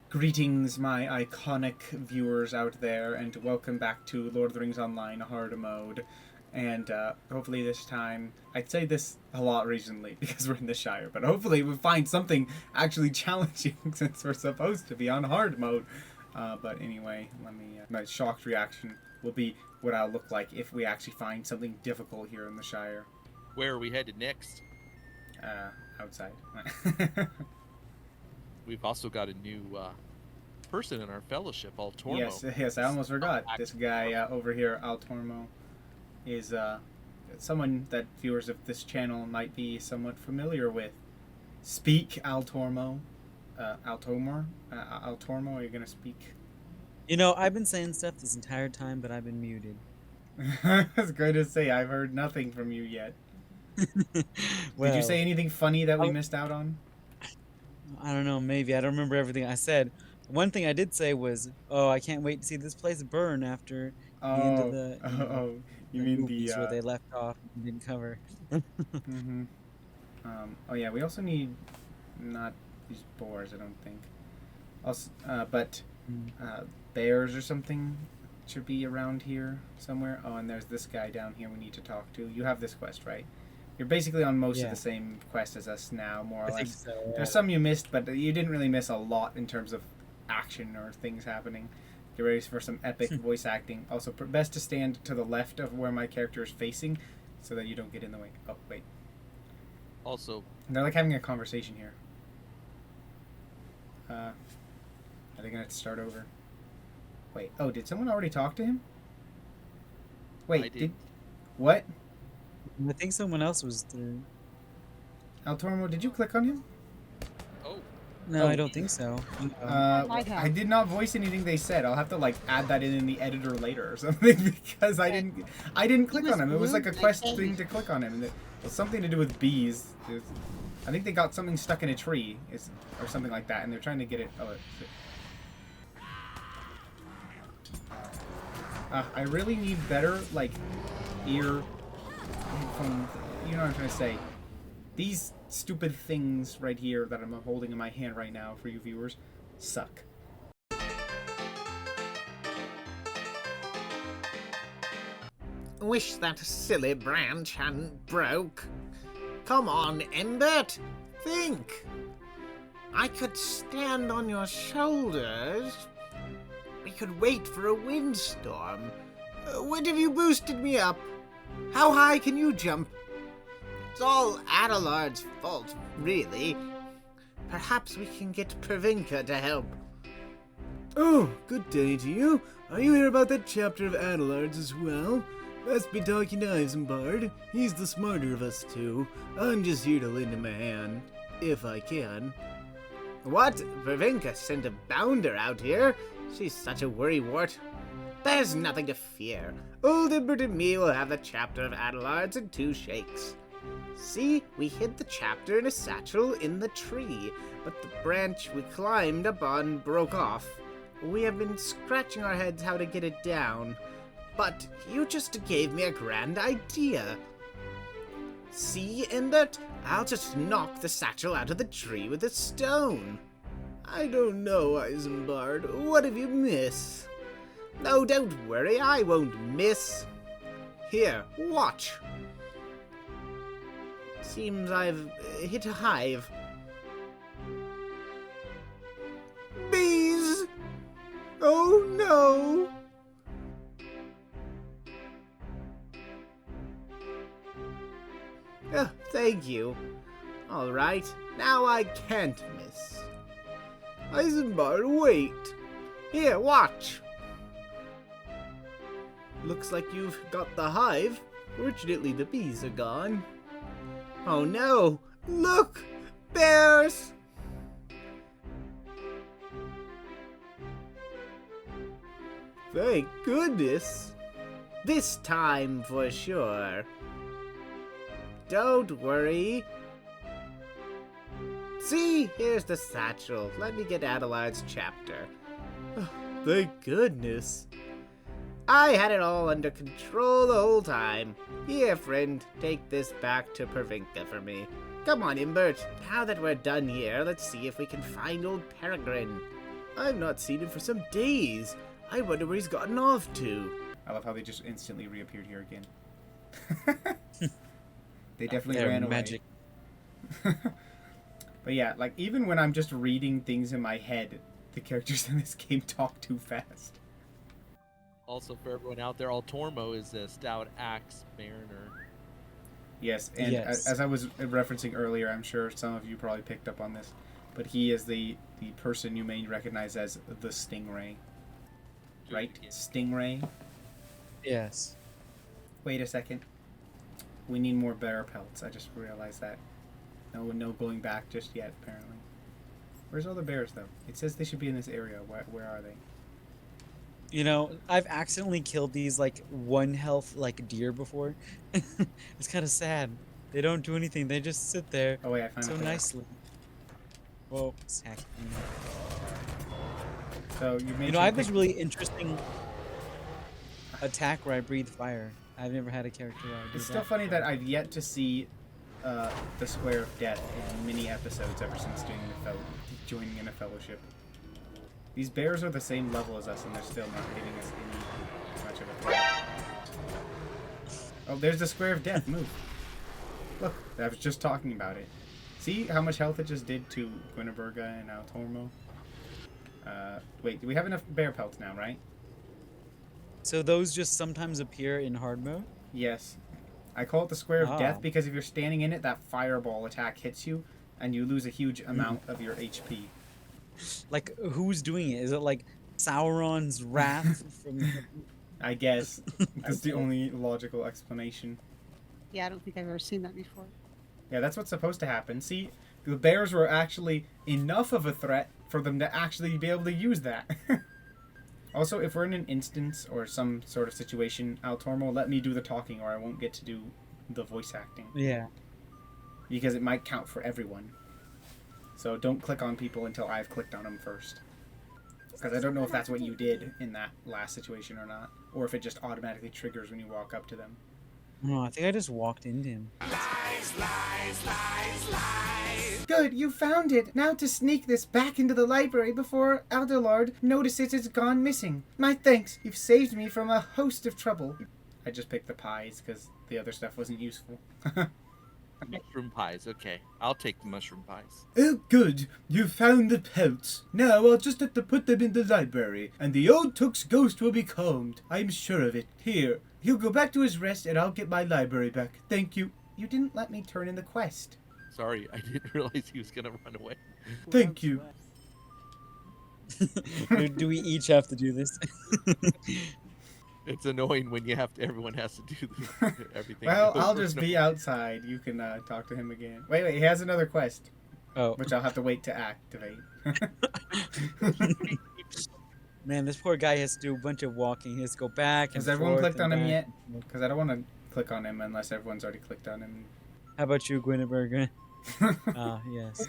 Greetings, my iconic viewers out there, and welcome back to Lord of the Rings Online Hard Mode. And hopefully this time, I'd say this a lot recently because we're in the Shire, but hopefully we'll find something actually challenging since we're supposed to be on Hard Mode. But anyway, my shocked reaction will be what I'll look like if we actually find something difficult here in the Shire. Where are we headed next? Outside. We've also got a new person in our fellowship, Altormo. Yes, I almost forgot. This guy over here, Altormo, is someone that viewers of this channel might be somewhat familiar with. Speak, Altormo. Altormo, are you gonna speak? You know, I've been saying stuff this entire time, but I've been muted. I was going to say, I've heard nothing from you yet. Well, did you say anything funny that we missed out on? I don't know, maybe. I don't remember everything I said. One thing I did say was, oh, I can't wait to see this place burn after the end of the... You mean the... where they left off and didn't cover. Mm-hmm. Oh yeah, we also need... not these boars, I don't think. Also, but... bears or something should be around here somewhere. Oh, and there's this guy down here we need to talk to. You have this quest, right? You're basically on most of the same quest as us now, more or less. I think so, yeah. There's some you missed, but you didn't really miss a lot in terms of action or things happening. Get ready for some epic voice acting. Also, best to stand to the left of where my character is facing so that you don't get in the way. Oh, wait. Also, they're like having a conversation here. Are they going to start over? Wait, oh, did someone already talk to him? Wait, did... What? I think someone else was through. Altormo, did you click on him? Oh. No, I don't think so. I did not voice anything they said. I'll have to like add that in the editor later or something because I didn't click on him. It was like a quest thing to click on him. And it was something to do with bees. I think they got something stuck in a tree or something like that, and they're trying to get it. Oh, I really need better like ear headphones. You know what I'm trying to say. These stupid things right here that I'm holding in my hand right now for you viewers suck. Wish that silly branch hadn't broke. Come on, Embert, think. I could stand on your shoulders. We could wait for a windstorm. What have you boosted me up? How high can you jump? It's all Adelard's fault, really. Perhaps we can get Pervinka to help. Oh, good day to you. Are you here about that chapter of Adelard's as well? Best be talking to Isambard. He's the smarter of us two. I'm just here to lend him a hand, if I can. What? Pervinka sent a bounder out here? She's such a worrywart. There's nothing to fear. Old Imbert and me will have the chapter of Adelard's in 2 shakes. See, we hid the chapter in a satchel in the tree, but the branch we climbed up on broke off. We have been scratching our heads how to get it down, but you just gave me a grand idea. See, Imbert? I'll just knock the satchel out of the tree with a stone. I don't know, Isambard. What have you missed? No, don't worry, I won't miss. Here, watch. Seems I've hit a hive. Bees! Oh no! Oh, thank you. All right, now I can't miss. Isambard, wait. Here, watch. Looks like you've got the hive. Fortunately, the bees are gone. Oh no! Look! Bears! Thank goodness. This time for sure. Don't worry. See, here's the satchel. Let me get Adelard's chapter. Thank goodness. I had it all under control the whole time. Here, friend, take this back to Pervinka for me. Come on, Imbert. Now that we're done here, let's see if we can find old Peregrine. I've not seen him for some days. I wonder where he's gotten off to. I love how they just instantly reappeared here again. They definitely They're ran away. magic. But yeah, like even when I'm just reading things in my head, the characters in this game talk too fast. Also, for everyone out there, Altormo is a stout axe mariner. Yes, and Yes. as I was referencing earlier, I'm sure some of you probably picked up on this, but he is the person you may recognize as the Stingray. Right? Yeah. Stingray? Yes. Wait a second. We need more bear pelts. I just realized that. No going back just yet, apparently. Where's all the bears, though? It says they should be in this area. Where are they? You know, I've accidentally killed these like 1 health like deer before. It's kind of sad. They don't do anything. They just sit there Oh, wait, I found so it. nicely. Whoa, it's hacking. So you mentioned... You know, I have this really interesting attack where I breathe fire. I've never had a character where I do It's that. still funny that I've yet to see the Square of Death in many episodes ever since joining in a fellowship. These bears are the same level as us, and they're still not giving us any much of a threat. Oh, there's the Square of Death. Move. Look, I was just talking about it. See how much health it just did to Guineberga and Altormo? Wait, do we have enough bear pelts now, right? So those just sometimes appear in hard mode? Yes. I call it the Square of Death Oh. because if you're standing in it, that fireball attack hits you, and you lose a huge amount of your HP. Like, who's doing it? Is it like Sauron's wrath from... I guess. That's the only logical explanation. Yeah, I don't think I've ever seen that before. Yeah, that's what's supposed to happen. See, the bears were actually enough of a threat for them to actually be able to use that. Also, if we're in an instance or some sort of situation, Altormo, let me do the talking or I won't get to do the voice acting. Yeah. Because it might count for everyone. So don't click on people until I've clicked on them first. Because I don't know if that's what you did in that last situation or not. Or if it just automatically triggers when you walk up to them. No, I think I just walked into him. Good, you found it. Now to sneak this back into the library before Elderlord notices it's gone missing. My thanks. You've saved me from a host of trouble. I just picked the pies because the other stuff wasn't useful. Mushroom pies. Okay, I'll take the mushroom pies. Oh, good. You found the pelts. Now I'll just have to put them in the library, and the old Took's ghost will be calmed. I'm sure of it. Here, he'll go back to his rest, and I'll get my library back. Thank you. You didn't let me turn in the quest. Sorry, I didn't realize he was gonna run away. Thank you. Do we each have to do this? It's annoying when you have to. Everyone has to do everything. Well, I'll over just and be outside. You can talk to him again. Wait, he has another quest, Oh. which I'll have to wait to activate. Man, this poor guy has to do a bunch of walking. He has to go back and Has everyone forth clicked and on him back. yet? Because I don't want to click on him unless everyone's already clicked on him. How about you, Guinevere? Ah, yes.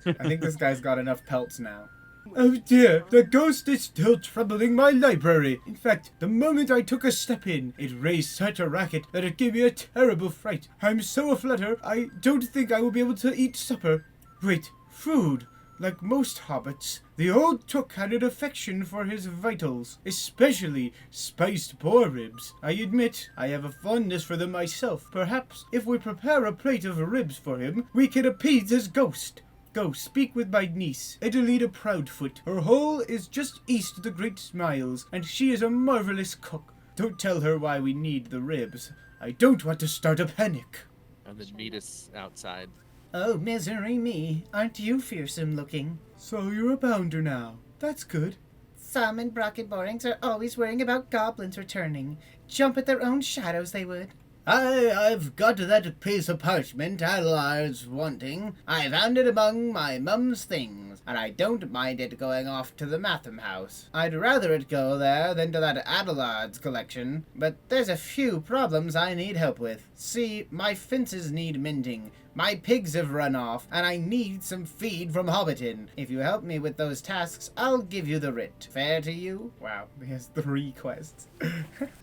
I think this guy's got enough pelts now. Oh dear, the ghost is still troubling my library. In fact, the moment I took a step in, it raised such a racket that it gave me a terrible fright. I'm so aflutter, I don't think I will be able to eat supper. Wait, food. Like most hobbits, the old Took had an affection for his vitals, especially spiced boar ribs. I admit, I have a fondness for them myself. Perhaps, if we prepare a plate of ribs for him, we can appease his ghost. Go, speak with my niece, Edelina Proudfoot. Her hole is just east of the Great Smiles, and she is a marvelous cook. Don't tell her why we need the ribs. I don't want to start a panic. and then meet us outside. Oh, misery me. Aren't you fearsome looking? So you're a bounder now. That's good. Some in Brocket Borings are always worrying about goblins returning. Jump at their own shadows, they would. I've got that piece of parchment Adelard's wanting. I found it among my mum's things, and I don't mind it going off to the Matham house. I'd rather it go there than to that Adelard's collection, but there's a few problems I need help with. See, my fences need mending. My pigs have run off, and I need some feed from Hobbiton. If you help me with those tasks, I'll give you the writ. Fair to you? Wow, he has 3 quests.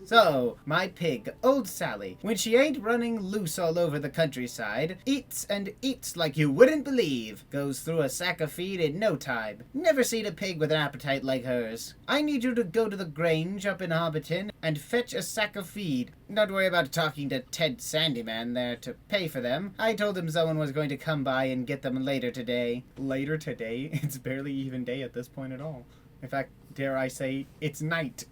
So, my pig, Old Sally, when she ain't running loose all over the countryside, eats and eats like you wouldn't believe. Goes through a sack of feed in no time. Never seen a pig with an appetite like hers. I need you to go to the Grange up in Hobbiton and fetch a sack of feed. Don't worry about talking to Ted Sandyman there to pay for them. I told him someone was going to come by and get them later today. Later today? It's barely even day at this point at all. In fact, dare I say, it's night.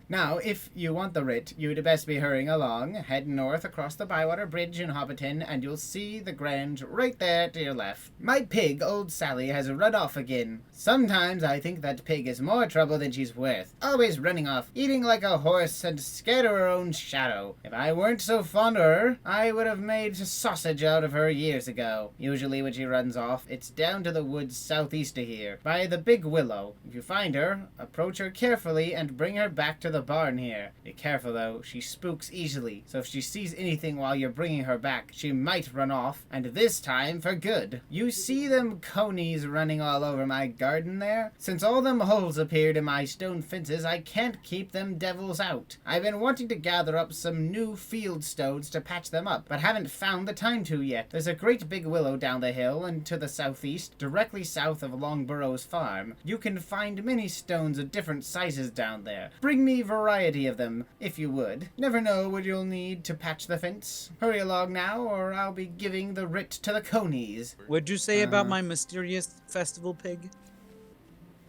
Now, if you want the writ, you'd best be hurrying along. Head north across the Bywater Bridge in Hobbiton, and you'll see the Grange right there to your left. My pig, Old Sally, has run off again. Sometimes I think that pig is more trouble than she's worth. Always running off, eating like a horse, and scared of her own shadow. If I weren't so fond of her, I would have made sausage out of her years ago. Usually when she runs off, it's down to the woods southeast of here, by the big willow. If you find her, approach her carefully and bring her back to the barn here. Be careful though, she spooks easily, so if she sees anything while you're bringing her back, she might run off, and this time for good. You see them conies running all over my garden there? Since all them holes appeared in my stone fences, I can't keep them devils out. I've been wanting to gather up some new field stones to patch them up, but haven't found the time to yet. There's a great big willow down the hill and to the southeast, directly south of Longburrow's farm. You can find many stones of different sizes down there. Bring me variety of them, if you would. Never know what you'll need to patch the fence. Hurry along now, or I'll be giving the writ to the conies. What'd you say about my mysterious festival pig?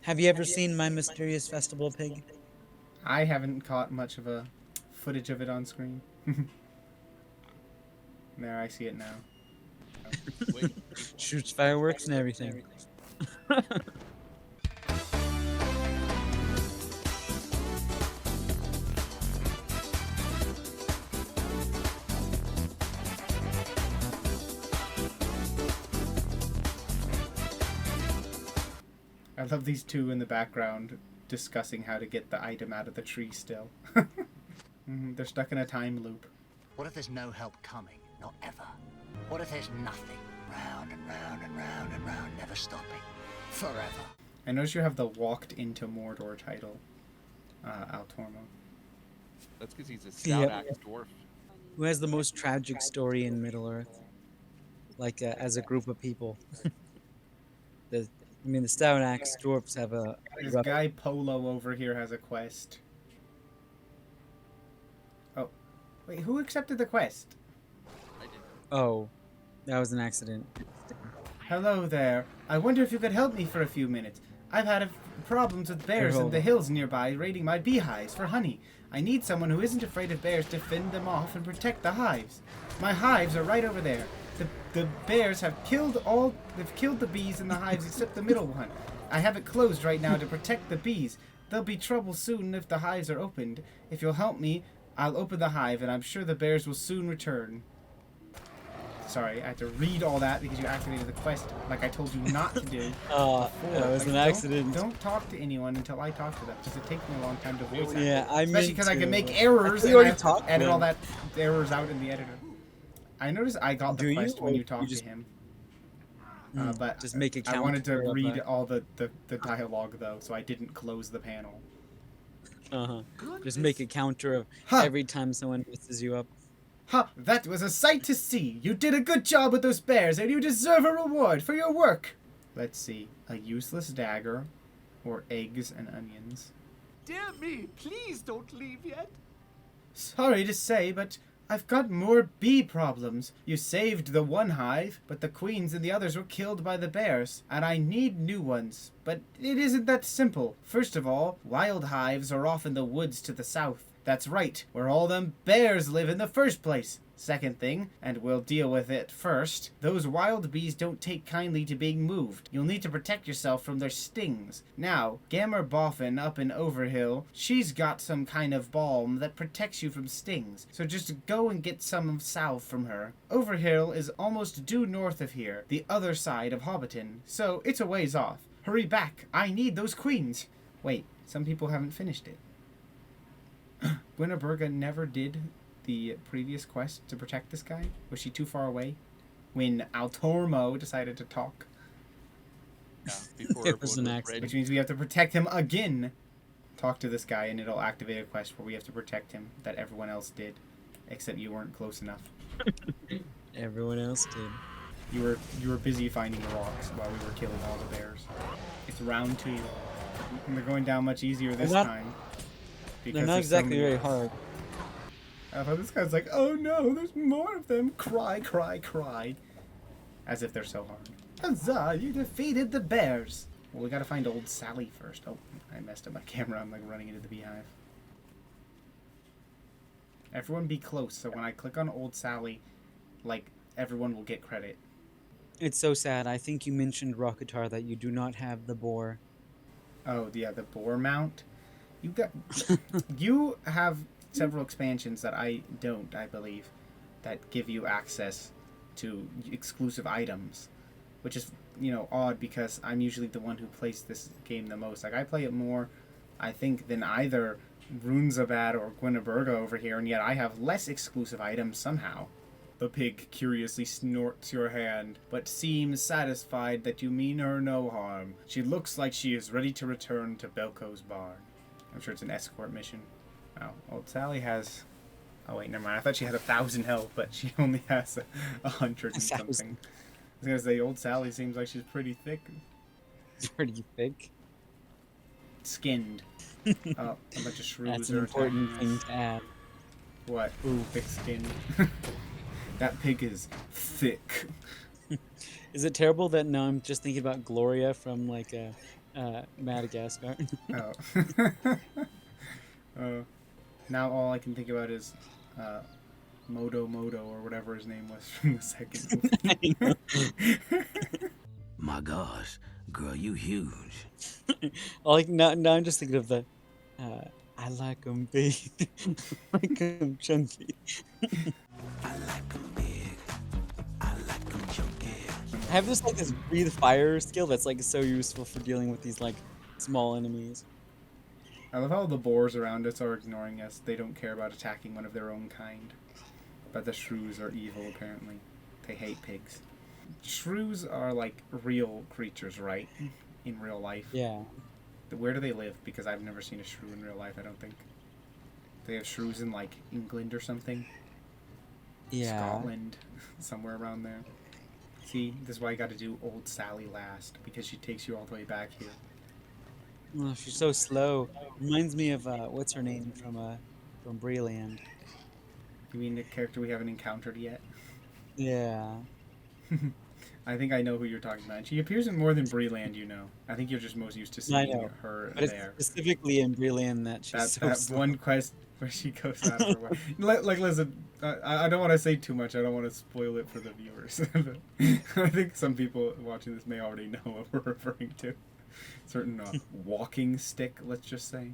Have you ever seen my mysterious festival pig? I haven't caught much of a footage of it on screen. There, I see it now. Wait. Shoots fireworks and everything. I love these two in the background discussing how to get the item out of the tree still. They're stuck in a time loop. What if there's no help coming? Not ever. What if there's nothing? Round and round and round and round, never stopping. Forever. I notice you have the Walked into Mordor title, Altormo. That's because he's a stout Yeah. axe dwarf. Who has the most tragic story in Middle Earth? Like, as a group of people. The Stout Axe dwarfs have a This rough... guy Polo over here has a quest. Oh, wait, who accepted the quest? I didn't. Oh, that was an accident. Hello there. I wonder if you could help me for a few minutes. I've had problems with bears in hold the on. hills nearby raiding my beehives for honey. I need someone who isn't afraid of bears to fend them off and protect the hives. My hives are right over there. The bears have killed the bees in the hives except the middle one. I have it closed right now to protect the bees. There'll be trouble soon if the hives are opened. If you'll help me, I'll open the hive and I'm sure the bears will soon return. Sorry, I had to read all that because you activated the quest like I told you not to do. That was Like, an accident. Don't talk to anyone until I talk to them because it takes me a long time to voice Yeah, act. I Especially meant because I to. can make I errors thought and you I already have to talked to edit all him. that errors out in the editor. I noticed I got Do the you, quest when or you talked you just- to him. Mm, just make a I wanted to counter of read that. all the dialogue though, so I didn't close the panel. Just make a counter of Huh. every time someone messes you up. Ha! That was a sight to see. You did a good job with those bears, and you deserve a reward for your work. Let's see. A useless dagger, or eggs and onions. Dear me, please don't leave yet. Sorry to say, but I've got more bee problems. You saved the one hive, but the queens and the others were killed by the bears, and I need new ones. But it isn't that simple. First of all, wild hives are off in the woods to the south. That's right, where all them bears live in the first place. Second thing, and we'll deal with it first, those wild bees don't take kindly to being moved. You'll need to protect yourself from their stings. Now, Gammer Boffin up in Overhill, she's got some kind of balm that protects you from stings. So just go and get some salve from her. Overhill is almost due north of here, the other side of Hobbiton, so it's a ways off. Hurry back, I need those queens. Wait, some people haven't finished it. Gwynneberga never did the previous quest to protect this guy? Was she too far away? when Altormo decided to talk, Yeah, before It was everyone an was accident. ready. which means we have to protect him again. Talk to this guy, and it'll activate a quest where we have to protect him that everyone else did, except you weren't close enough. Everyone else did. You were busy finding rocks while we were killing all the bears. It's round 2. And they're going down much easier this not- time. They're because not there's so exactly many very of us. hard. I thought this guy's like, oh no, there's more of them. Cry, cry, cry. As if they're so hard. Huzzah, you defeated the bears. Well, we gotta find old Sally first. Oh, I messed up my camera. I'm like running into the beehive. Everyone be close, so when I click on old Sally, like, everyone will get credit. It's so sad. I think you mentioned Rocketar that you do not have the boar. Oh, yeah, the boar mount. You have several expansions that I don't, I believe, that give you access to exclusive items, which is, odd because I'm usually the one who plays this game the most. Like, I play it more, I think, than either Runezabad or Gwynneberga over here, and yet I have less exclusive items somehow. The pig curiously snorts your hand, but seems satisfied that you mean her no harm. She looks like she is ready to return to Belko's barn. I'm sure it's an escort mission. Oh, old Sally has... Oh wait, never mind. I thought she had 1,000 health, but she only has 100 and 1,000. something. I was gonna say, old Sally seems like she's pretty thick. It's pretty thick. Skinned. Oh, a bunch of shrews That's an are important attacking thing us. to add. What? Ooh. Thick skin. That pig is thick. Is it terrible that now I'm just thinking about Gloria from like Madagascar? Oh. Now all I can think about is Modo or whatever his name was from the second movie. My gosh, girl, you huge. Like now I'm just thinking of the I like 'em big, like 'em chunky. I like 'em big. I like 'em chunky. I have this breathe fire skill that's like so useful for dealing with these like small enemies. I love how the boars around us are ignoring us. They don't care about attacking one of their own kind. But the shrews are evil, apparently. They hate pigs. Shrews are like real creatures, right? In real life. Yeah. Where do they live? Because I've never seen a shrew in real life, I don't think. They have shrews in like England or something. Yeah. Scotland. Somewhere around there. See, this is why I gotta do old Sally last. Because she takes you all the way back here. Oh, she's so slow. Reminds me of what's her name from Breland. You mean the character we haven't encountered yet? Yeah. I think I know who you're talking about. She appears in more than Breland, I think you're just most used to seeing know, her But there. it's specifically in Breland that she's so That slow. one quest where she goes out of her way. Like, listen, I don't want to say too much. I don't want to spoil it for the viewers. I think some people watching this may already know what we're referring to. Certain walking stick, let's just say.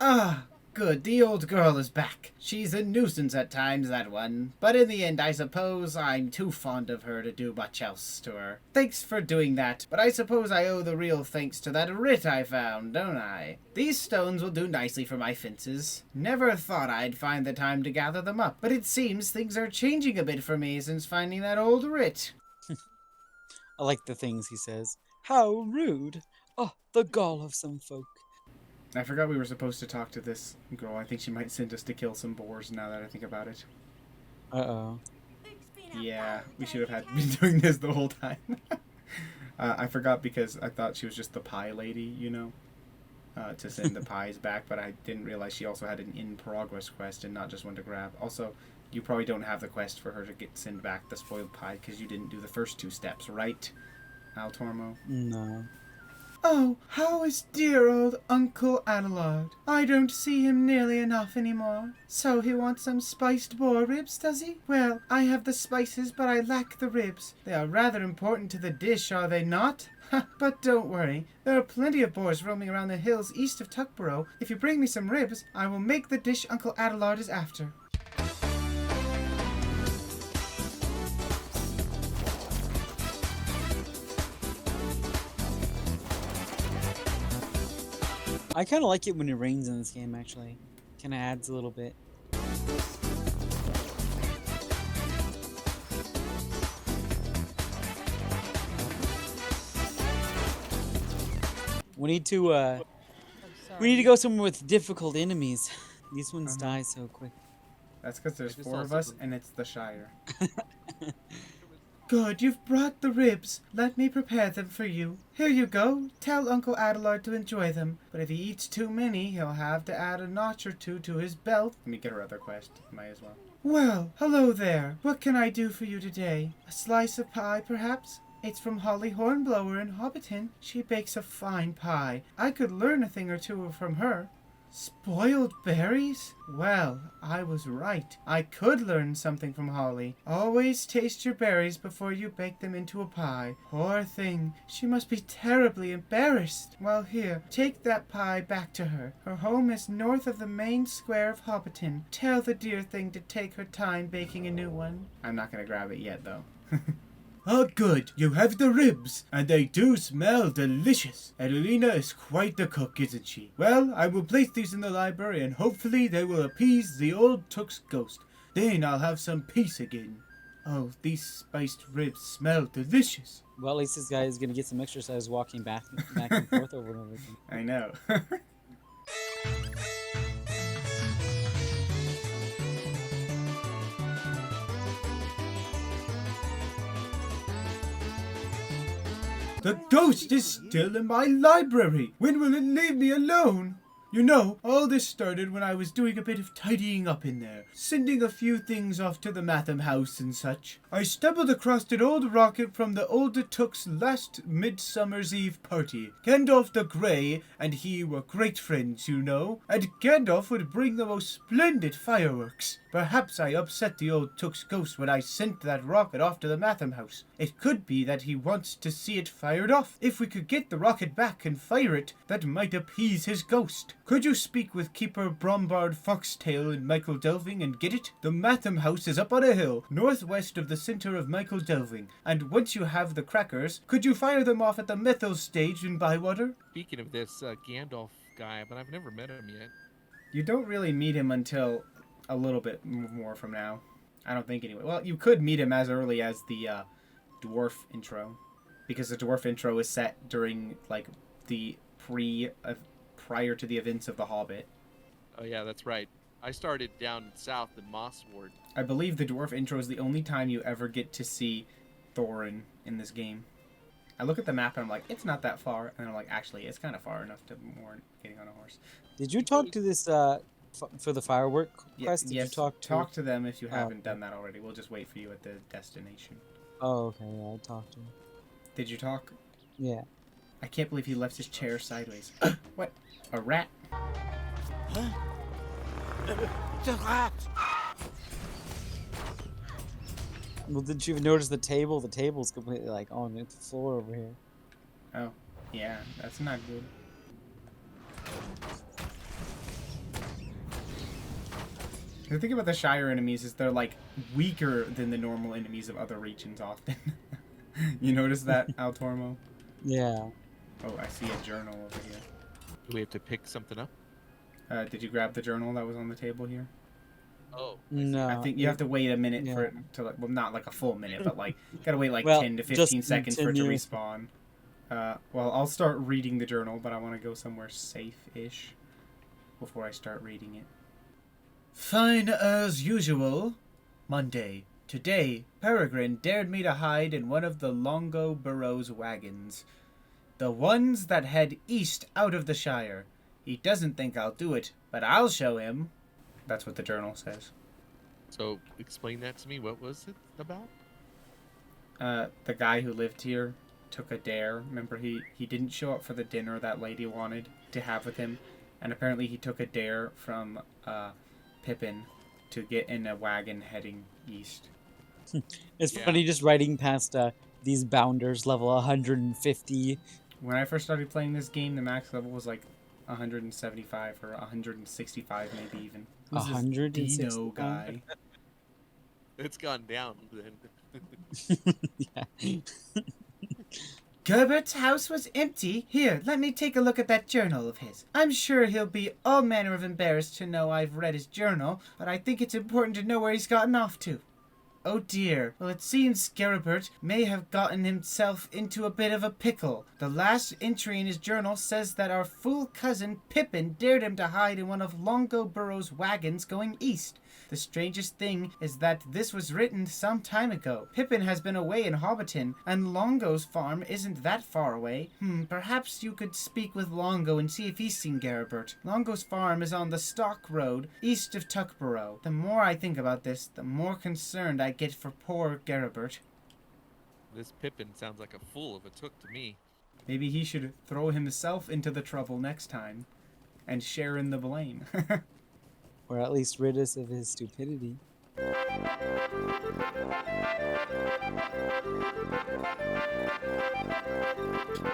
Ah, good. The old girl is back. She's a nuisance at times, that one. But in the end, I suppose I'm too fond of her to do much else to her. Thanks for doing that, but I suppose I owe the real thanks to that writ I found, don't I? These stones will do nicely for my fences. Never thought I'd find the time to gather them up, but it seems things are changing a bit for me since finding that old writ. I like the things he says. How rude! Oh, the gall of some folk. I forgot we were supposed to talk to this girl. I think she might send us to kill some boars now that I think about it. Uh-oh. Yeah, we should have been doing this the whole time. I forgot because I thought she was just the pie lady, to send the pies back, but I didn't realize she also had an in-progress quest and not just one to grab. Also, you probably don't have the quest for her to send back the spoiled pie because you didn't do the first 2 steps, right, Altormo? No. Oh, how is dear old Uncle Adelard? I don't see him nearly enough anymore. So he wants some spiced boar ribs, does he? Well, I have the spices, but I lack the ribs. They are rather important to the dish, are they not? But don't worry, there are plenty of boars roaming around the hills east of Tuckborough. If you bring me some ribs, I will make the dish Uncle Adelard is after. I kind of like it when it rains in this game, actually. Kind of adds a little bit. We need to I'm sorry. we need to go somewhere with difficult enemies. These ones Uh-huh. die so quick. That's because there's I just 4 saw of us, something. and it's the Shire. Good, you've brought the ribs. Let me prepare them for you. Here you go. Tell Uncle Adelard to enjoy them. But if he eats too many, he'll have to add a notch or two to his belt. Let me get her other quest. Might as well. Well, hello there. What can I do for you today? A slice of pie, perhaps? It's from Holly Hornblower in Hobbiton. She bakes a fine pie. I could learn a thing or two from her. Spoiled berries? Well, I was right. I could learn something from Holly. Always taste your berries before you bake them into a pie. Poor thing. She must be terribly embarrassed. Well, here, take that pie back to her. Her home is north of the main square of Hobbiton. Tell the dear thing to take her time baking a new one. I'm not gonna grab it yet, though. Ah, good. You have the ribs, and they do smell delicious. Adelina is quite the cook, isn't she? Well, I will place these in the library, and hopefully they will appease the old Took's ghost. Then I'll have some peace again. Oh, these spiced ribs smell delicious. Well, at least this guy is gonna get some exercise walking back and forth over and over again. I know. The ghost is still in my library. When will it leave me alone? You know, all this started when I was doing a bit of tidying up in there, sending a few things off to the Matham house and such. I stumbled across an old rocket from the old Took's last Midsummer's Eve party. Gandalf the Grey and he were great friends, you know, and Gandalf would bring the most splendid fireworks. Perhaps I upset the old Took's ghost when I sent that rocket off to the Matham house. It could be that he wants to see it fired off. If we could get the rocket back and fire it, that might appease his ghost. Could you speak with Keeper Brombard Foxtail in Michael Delving and get it? The Matham house is up on a hill, northwest of the center of Michael Delving. And once you have the crackers, could you fire them off at the Methil stage in Bywater? Speaking of this Gandalf guy, but I've never met him yet. You don't really meet him until a little bit more from now. I don't think anyway. Well, you could meet him as early as the dwarf intro, because the dwarf intro is set during like the prior to the events of The Hobbit. Oh yeah, that's right. I started down south in Mossward. I believe the dwarf intro is the only time you ever get to see Thorin in this game. I look at the map and I'm like, it's not that far, and then I'm like, actually, it's kind of far enough to warrant getting on a horse. Did you talk to this for the firework quest? Did yes, you talk to them if you haven't okay. done that already. We'll just wait for you at the destination. Oh, okay, yeah, I talked to him. Did you talk? Yeah. I can't believe he left his chair sideways. What? A rat? Huh? It's a rat! Well, didn't you even notice the table? The table's completely like on the floor over here. Oh, yeah, that's not good. The thing about the Shire enemies is they're like weaker than the normal enemies of other regions often. You notice that, Altormo? Yeah. Oh, I see a journal over here. Do we have to pick something up? Did you grab the journal that was on the table here? Oh. No. I think you have to wait a minute yeah. for it to, like, well, not like a full minute, but like, gotta wait like Well, 10 to 15 just seconds for it to continue. respawn. Well, I'll start reading the journal, but I want to go somewhere safe-ish before I start reading it. Fine as usual. Monday. Today, Peregrine dared me to hide in one of the Longo Burrow's wagons. The ones that head east out of the Shire. He doesn't think I'll do it, but I'll show him. That's what the journal says. So explain that to me. What was it about? The guy who lived here took a dare. Remember, he didn't show up for the dinner that lady wanted to have with him. And apparently he took a dare from Pippin to get in a wagon heading east. It's Yeah. funny just riding past these bounders level 150. When I first started playing this game, the max level was like 175 or 165 maybe even. Who's this 165? Dino guy? It's gone down then. Yeah. Gerbert's house was empty. Here, let me take a look at that journal of his. I'm sure he'll be all manner of embarrassed to know I've read his journal, but I think it's important to know where he's gotten off to. Oh dear. Well, it seems Geribert may have gotten himself into a bit of a pickle. The last entry in his journal says that our fool cousin Pippin dared him to hide in one of Longo Burrow's wagons going east. The strangest thing is that this was written some time ago. Pippin has been away in Hobbiton, and Longo's farm isn't that far away. Perhaps you could speak with Longo and see if he's seen Geribert. Longo's farm is on the Stock Road, east of Tuckborough. The more I think about this, the more concerned I get for poor Geribert. This Pippin sounds like a fool of a took to me. Maybe he should throw himself into the trouble next time and share in the blame. Or at least rid us of his stupidity.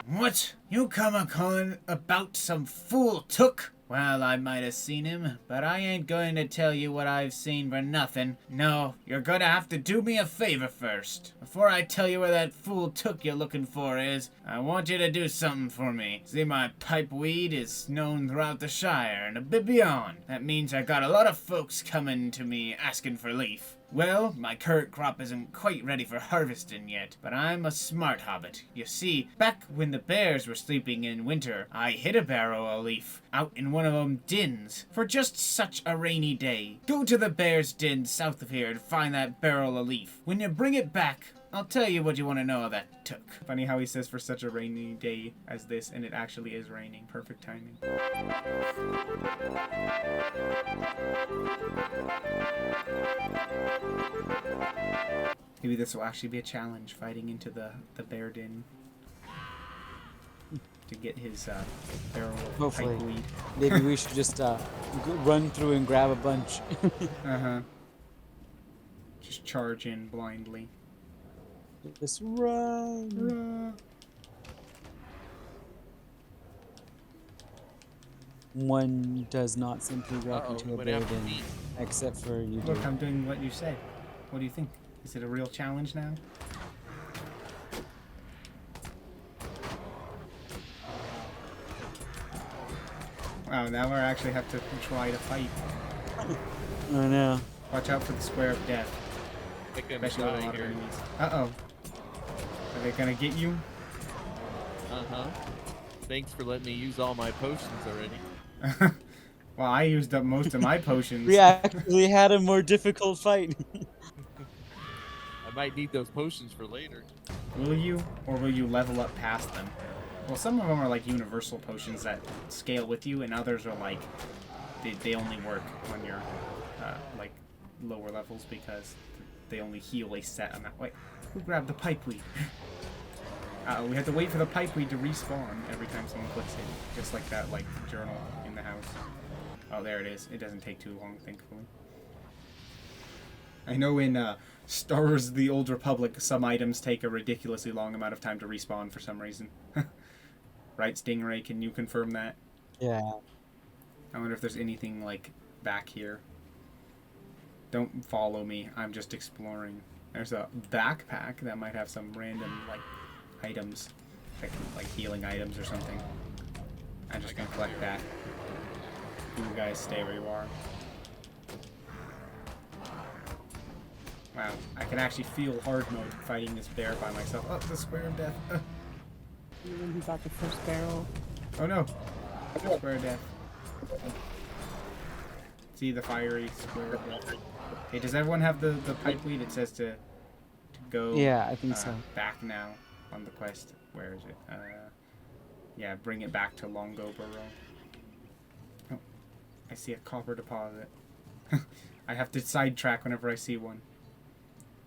What? You come a-calling about some fool took? Well, I might have seen him, but I ain't going to tell you what I've seen for nothing. No, you're gonna have to do me a favor first. Before I tell you where that fool took you're looking for is, I want you to do something for me. See, my pipeweed is known throughout the Shire and a bit beyond. That means I got a lot of folks coming to me asking for leaf. Well, my current crop isn't quite ready for harvesting yet, but I'm a smart hobbit. You see, back when the bears were sleeping in winter, I hid a barrel of leaf out in one of 'em dens for just such a rainy day. Go to the bear's den south of here and find that barrel of leaf. When you bring it back, I'll tell you what you want to know of that took. Funny how he says for such a rainy day as this, and it actually is raining. Perfect timing. Maybe this will actually be a challenge, fighting into the bear den to get his barrel of Hopefully. pipeweed. Maybe we should just run through and grab a bunch. Uh-huh. Just charge in blindly. Just run. One does not simply walk into a what happened to building, me? except for you do. Look, I'm doing what you said. What do you think? Is it a real challenge now? Wow, now I actually have to try to fight. Oh no. Watch out for the square of death. They're gonna Especially with a die lot of here. enemies. Uh-oh. Are they gonna get you? Uh-huh. Thanks for letting me use all my potions already. Well, I used up most of my potions. We actually had a more difficult fight. I might need those potions for later. Will you? Or will you level up past them? Well, some of them are like universal potions that scale with you, and others are like, they only work when you're like lower levels because they only heal a set amount. Wait, who grabbed the pipeweed? Uh-oh, we have to wait for the pipeweed to respawn every time someone clicks it. Just like that, like, journal in the house. Oh, there it is. It doesn't take too long, thankfully. I know in Star Wars The Old Republic, some items take a ridiculously long amount of time to respawn for some reason. Right, Stingray? Can you confirm that? Yeah. I wonder if there's anything, like, back here. Don't follow me. I'm just exploring. There's a backpack that might have some random, like, items. Like healing items or something. I'm just gonna collect that. You guys stay where you are. Wow, I can actually feel hard mode fighting this bear by myself. Oh, the square of death. When he got the first barrel. Oh no. Square of death. See the fiery square of death. Hey, does everyone have the pipeweed? It says to go Yeah, I think so. back now on the quest. Where is it? Yeah, bring it back to Longo Burrow. Oh, I see a copper deposit. I have to sidetrack whenever I see one.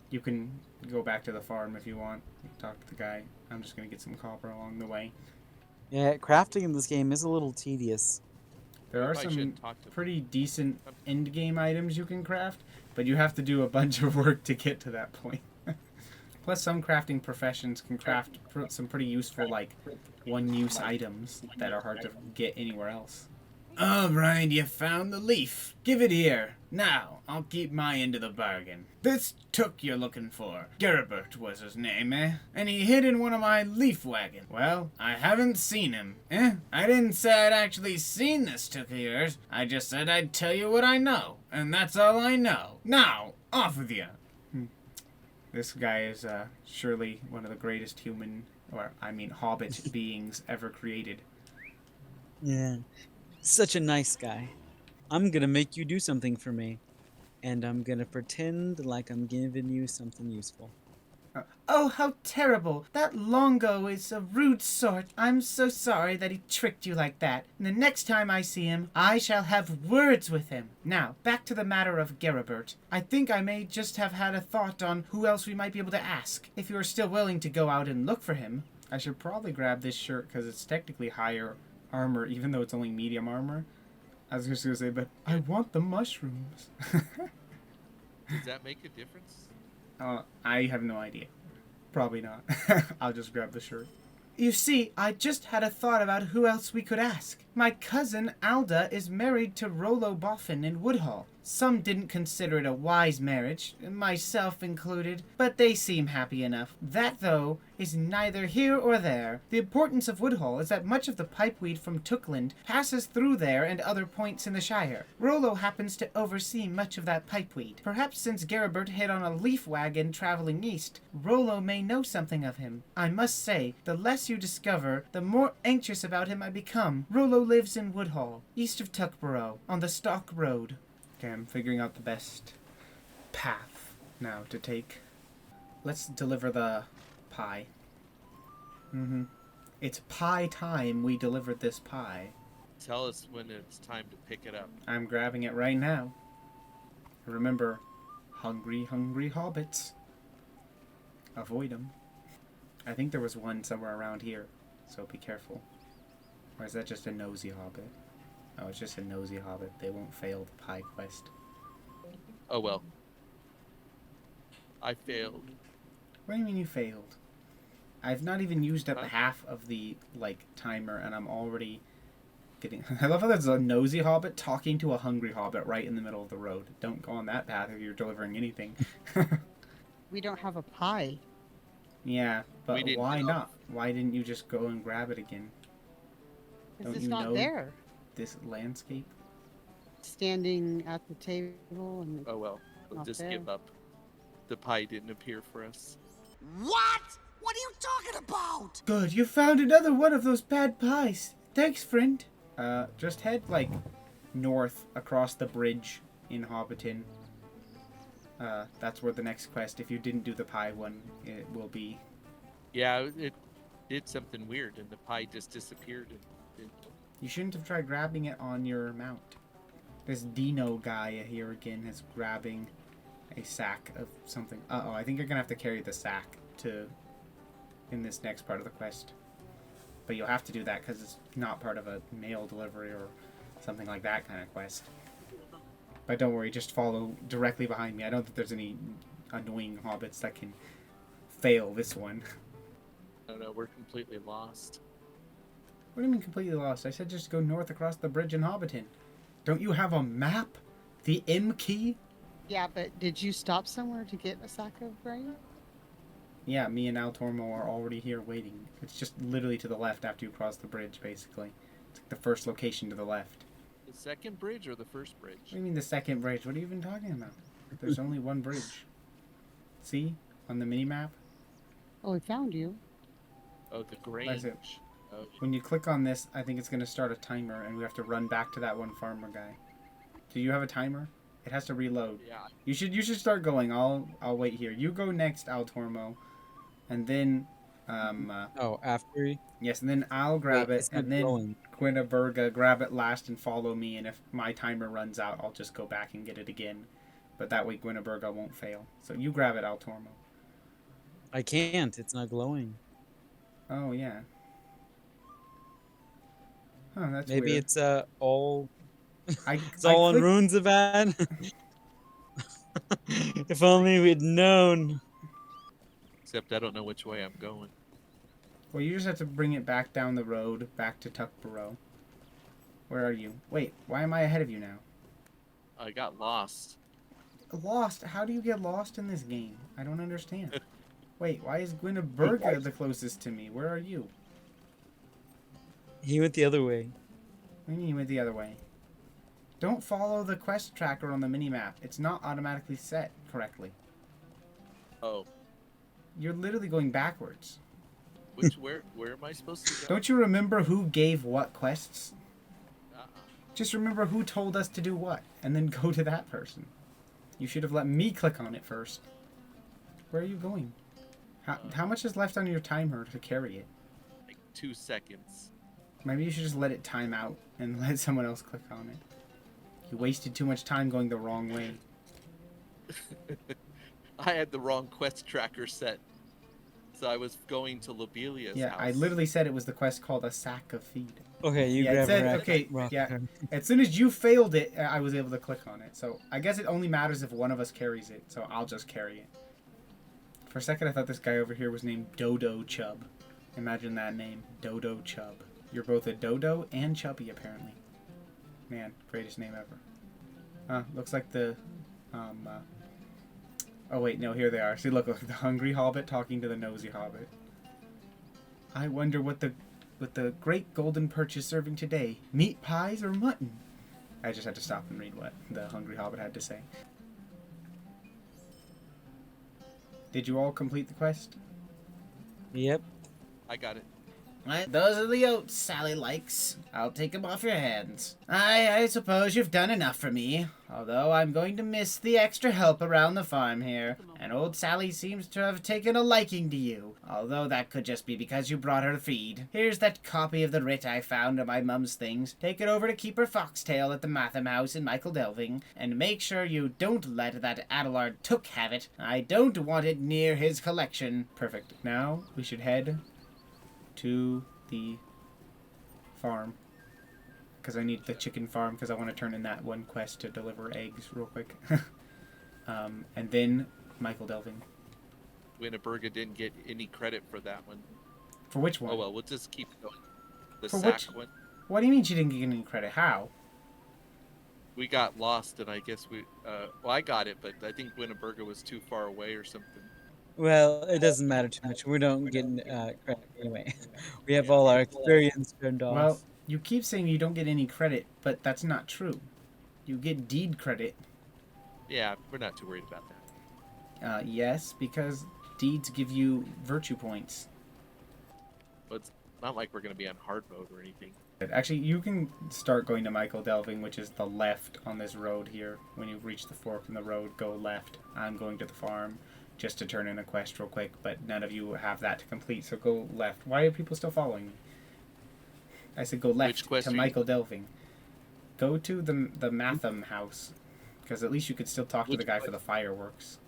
You can go back to the farm if you want. Talk to the guy. I'm just gonna get some copper along the way. Yeah, crafting in this game is a little tedious. There are Probably some should talk to pretty decent end game items you can craft, but you have to do a bunch of work to get to that point. Plus, some crafting professions can craft some pretty useful, like, one-use items that are hard to get anywhere else. All right, you found the leaf. Give it here. Now, I'll keep my end of the bargain. This took you're looking for. Geribert was his name, eh? And he hid in one of my leaf wagons. Well, I haven't seen him. I didn't say I'd actually seen this took of yours. I just said I'd tell you what I know. And that's all I know. Now, off with you. This guy is surely one of the greatest hobbit beings ever created. Yeah. Such a nice guy. I'm gonna make you do something for me. And I'm gonna pretend like I'm giving you something useful. Oh, how terrible! That Longo is a rude sort. I'm so sorry that he tricked you like that. And the next time I see him, I shall have words with him. Now, back to the matter of Geribert. I think I may just have had a thought on who else we might be able to ask, if you are still willing to go out and look for him. I should probably grab this shirt because it's technically higher armor, even though it's only medium armor. I was just gonna say, but I want the mushrooms. Does that make a difference? I have no idea. Probably not. I'll just grab the shirt. You see, I just had a thought about who else we could ask. My cousin Alda is married to Rollo Boffin in Woodhall. Some didn't consider it a wise marriage, myself included, but they seem happy enough. That, though, is neither here or there. The importance of Woodhall is that much of the pipeweed from Tookland passes through there and other points in the Shire. Rollo happens to oversee much of that pipeweed. Perhaps since Geribert hit on a leaf wagon traveling east, Rollo may know something of him. I must say, the less you discover, the more anxious about him I become. Rollo lives in Woodhall, east of Tuckborough, on the Stock Road. Okay, I'm figuring out the best path now to take. Let's deliver the pie. It's pie time. We delivered this pie. Tell us when it's time to pick it up. I'm grabbing it right now. Remember, hungry, hungry hobbits. Avoid them. I think there was one somewhere around here, so be careful. Or is that just a nosy hobbit? Oh, it's just a nosy hobbit. They won't fail the pie quest. Oh well. I failed. What do you mean you failed? I've not even used up half of the, timer, and I'm already getting... I love how there's a nosy hobbit talking to a hungry hobbit right in the middle of the road. Don't go on that path if you're delivering anything. We don't have a pie. Yeah, but didn't why know. not? Why didn't you just go and grab it again? Because Don't it's you not know there. this landscape? Standing at the table and Oh well. We'll Not just there. give up. The pie didn't appear for us. What? What are you talking about? Good, you found another one of those bad pies. Thanks, friend. Just head, north across the bridge in Hobbiton. That's where the next quest, if you didn't do the pie one, it will be. Yeah, it did something weird, and the pie just disappeared. You shouldn't have tried grabbing it on your mount. This Dino guy here again is grabbing a sack of something. Uh-oh, I think you're gonna have to carry the sack in this next part of the quest. But you'll have to do that because it's not part of a mail delivery or something like that kind of quest. But don't worry, just follow directly behind me. I don't think there's any annoying hobbits that can fail this one. I don't know, we're completely lost. What do you mean completely lost? I said just go north across the bridge in Hobbiton. Don't you have a map? The M key? yeah, but did you stop somewhere to get a sack of grain? Yeah, me and Al Tormo are already here waiting. It's just literally to the left after you cross the bridge, basically. It's like the first location to the left. The second bridge or the first bridge? What do you mean the second bridge? What are you even talking about? There's only one bridge. See? On the mini-map? Oh, we found you. Oh, the Grange. That's it. Oh, When you click on this, I think it's going to start a timer, and we have to run back to that one farmer guy. Do you have a timer? It has to reload. yeah. You should start going. I'll wait here. You go next, Al Tormo, and then After yes, and then I'll grab Wait, it, it's not and then going. Gwynneberga grab it last and follow me. And if my timer runs out, I'll just go back and get it again. But that way, Gwynneberga won't fail. So you grab it, Al Tormo. I can't. It's not glowing. Oh yeah. Huh, that's Maybe weird. it's all I on clicked- runes of bad. If only we'd known. Except I don't know which way I'm going. Well, you just have to bring it back down the road, back to Tuckborough. Where are you? Wait, why am I ahead of you now? I got lost. Lost? How do you get lost in this game? I don't understand. Wait, why is Gwynneberga the closest to me? Where are you? He went the other way. What do you mean you went the other way? Don't follow the quest tracker on the minimap. It's not automatically set correctly. Oh, You're literally going backwards. Where am I supposed to go? Don't you remember who gave what quests? Uh-uh. Just remember who told us to do what, and then go to that person. You should have let me click on it first. Where are you going? How much is left on your timer to carry it? Like 2 seconds. Maybe you should just let it time out and let someone else click on it. You wasted too much time going the wrong way. I had the wrong quest tracker set. So I was going to Lobelia's Yeah, house. I literally said it was the quest called a sack of feed. Okay, you Yeah, it grab said, her. okay, rock. yeah. As soon as you failed it, I was able to click on it. So I guess it only matters if one of us carries it. So I'll just carry it. For a second, I thought this guy over here was named Dodo Chub. Imagine that name, Dodo Chub. You're both a dodo and chubby, apparently. Man, greatest name ever. Looks like the, oh wait, no, here they are. See, look, the hungry hobbit talking to the nosy hobbit. I wonder what the great golden perch is serving today. Meat pies or mutton? I just had to stop and read what the hungry hobbit had to say. Did you all complete the quest? Yep. I got it. Those are the oats Sally likes. I'll take them off your hands. I suppose you've done enough for me, although I'm going to miss the extra help around the farm here. And old Sally seems to have taken a liking to you, although that could just be because you brought her feed. Here's that copy of the writ I found on my mum's things. Take it over to Keeper Foxtail at the Matham House in Michael Delving, and make sure you don't let that Adelard Took have it. I don't want it near his collection. Perfect. Now we should head to the farm, because I need the chicken farm, because I want to turn in that one quest to deliver eggs real quick. And then Michael Delving. Winneberga didn't get any credit for that one. For which one? Oh well, we'll just keep going. The For sack which- one. What do you mean she didn't get any credit? How? We got lost, and I guess well, I got it, but I think Winneberga was too far away or something. Well, it doesn't matter too much. We don't get credit anyway. We have all our experience turned off. Well, you keep saying you don't get any credit, but that's not true. You get deed credit. Yeah, we're not too worried about that. Yes, because deeds give you virtue points. But it's not like we're going to be on hard mode or anything. Actually, you can start going to Michael Delving, which is the left on this road here. When you reach the fork in the road, go left. I'm going to the farm just to turn in a quest real quick, but none of you have that to complete, so go left. Why are people still following me? I said go left quest to are you- Michael Delving. Go to the Matham house, because at least you could still talk to Which the guy for quest? the fireworks.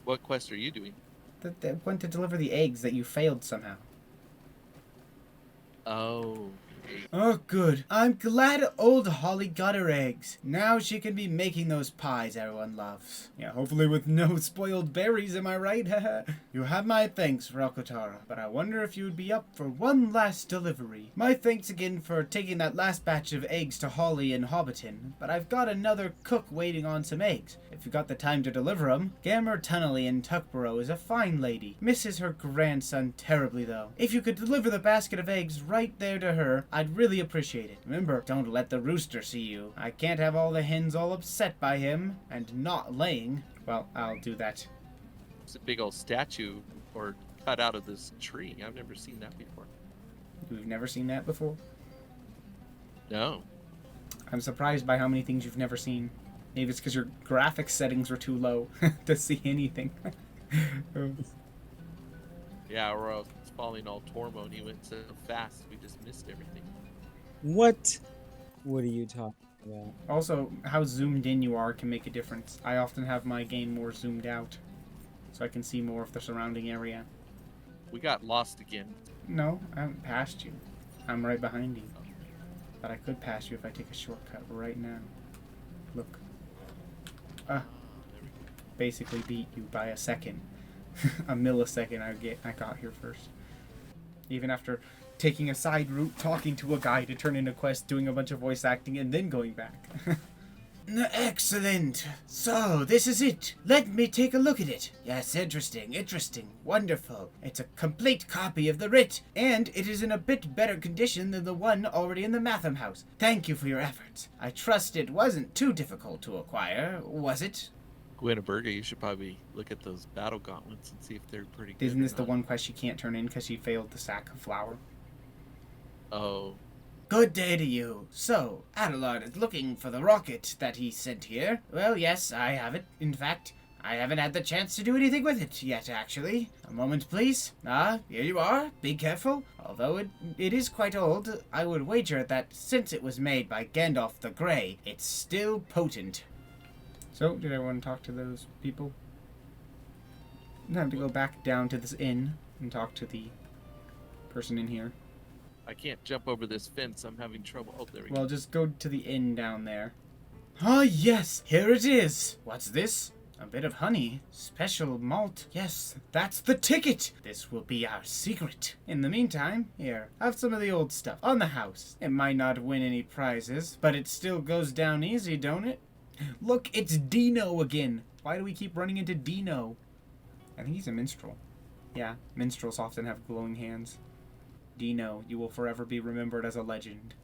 What quest are you doing? That went to deliver the eggs that you failed somehow. Oh. Oh, good. I'm glad old Holly got her eggs. Now she can be making those pies everyone loves. Yeah, hopefully with no spoiled berries, am I right? You have my thanks, Rakotara, but I wonder if you'd be up for one last delivery. My thanks again for taking that last batch of eggs to Holly in Hobbiton, but I've got another cook waiting on some eggs. If you got the time to deliver 'em. Gammer Tunnelly in Tuckborough is a fine lady. Misses her grandson terribly, though. If you could deliver the basket of eggs right there to her, I'd really appreciate it. Remember, don't let the rooster see you. I can't have all the hens all upset by him and not laying. Well, I'll do that. It's a big old statue or cut out of this tree. I've never seen that before. You've never seen that before? No. I'm surprised by how many things you've never seen. Maybe it's because your graphics settings were too low to see anything. Yeah, or else it's falling all Tormo and he went so fast we just missed everything. What? What are you talking about? Also, how zoomed in you are can make a difference. I often have my game more zoomed out, so I can see more of the surrounding area. We got lost again. No, I haven't passed you. I'm right behind you. But I could pass you if I take a shortcut right now. Look. Basically beat you by a second. A millisecond I got here first. Even after taking a side route, talking to a guy to turn in a quest, doing a bunch of voice acting, and then going back. Excellent. So, this is it. Let me take a look at it. Yes, interesting, wonderful. It's a complete copy of the writ, and it is in a bit better condition than the one already in the Matham house. Thank you for your efforts. I trust it wasn't too difficult to acquire, was it? Winneburger, you should probably look at those battle gauntlets and see if they're pretty good. Isn't or this the not. one quest she can't turn in because she failed the sack of flour? Oh, Good day to you. So, Adelard is looking for the rocket that he sent here. Well, yes, I have it. In fact, I haven't had the chance to do anything with it yet, actually. A moment, please. Ah, here you are. Be careful. Although it is quite old, I would wager that since it was made by Gandalf the Grey, it's still potent. So, did everyone talk to those people? I have to go back down to this inn and talk to the person in here. I can't jump over this fence. I'm having trouble. Oh, there we Well, go. just go to the inn down there. Ah, yes, here it is. What's this? A bit of honey. Special malt. Yes, that's the ticket. This will be our secret. In the meantime, here, have some of the old stuff on the house. It might not win any prizes, but it still goes down easy, don't it? Look, it's Dino again. Why do we keep running into Dino? I think he's a minstrel. Yeah, minstrels often have glowing hands. Dino, you will forever be remembered as a legend.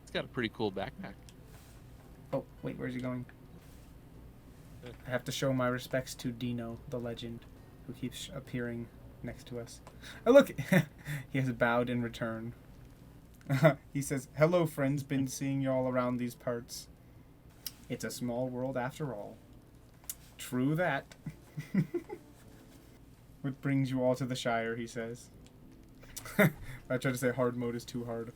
It's got a pretty cool backpack. Oh, wait, where's he going? I have to show my respects to Dino, the legend, who keeps appearing next to us. Oh, look! He has bowed in return. He says, "Hello, friends. Been seeing y'all around these parts. It's a small world after all." True that. What brings you all to the Shire, he says. I tried to say hard mode is too hard.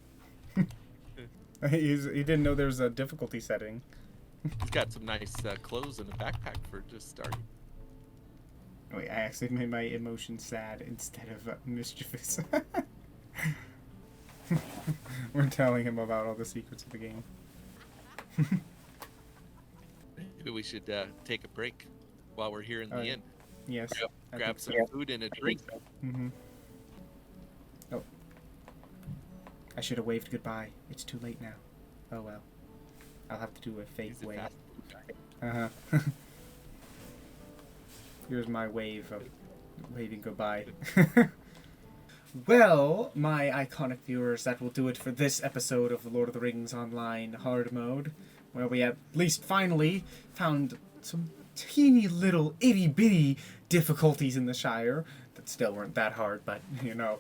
He didn't know there's a difficulty setting. He's got some nice clothes and a backpack for just starting. Wait, I actually made my emotion sad instead of mischievous. We're telling him about all the secrets of the game. Maybe we should take a break while we're here in the Oh, yeah. inn. Yes. I Grab think some so. food and a drink. Mm-hmm. Oh. I should have waved goodbye. It's too late now. Oh well. I'll have to do a fake He's a wave. fast food guy. Uh-huh. Here's my wave of waving goodbye. Well, my iconic viewers, that will do it for this episode of Lord of the Rings Online Hard Mode, where we at least finally found some teeny little itty-bitty difficulties in the Shire that still weren't that hard, but, you know,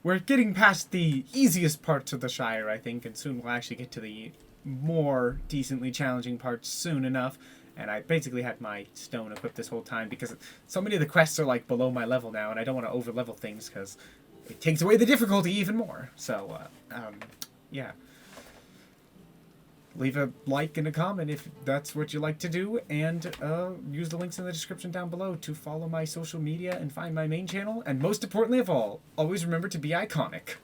we're getting past the easiest parts of the Shire, I think, and soon we'll actually get to the more decently challenging parts soon enough. And I basically had my stone equipped this whole time because so many of the quests are like below my level now, and I don't want to over level things because it takes away the difficulty even more. So, yeah. Leave a like and a comment if that's what you like to do, and use the links in the description down below to follow my social media and find my main channel. And most importantly of all, always remember to be iconic.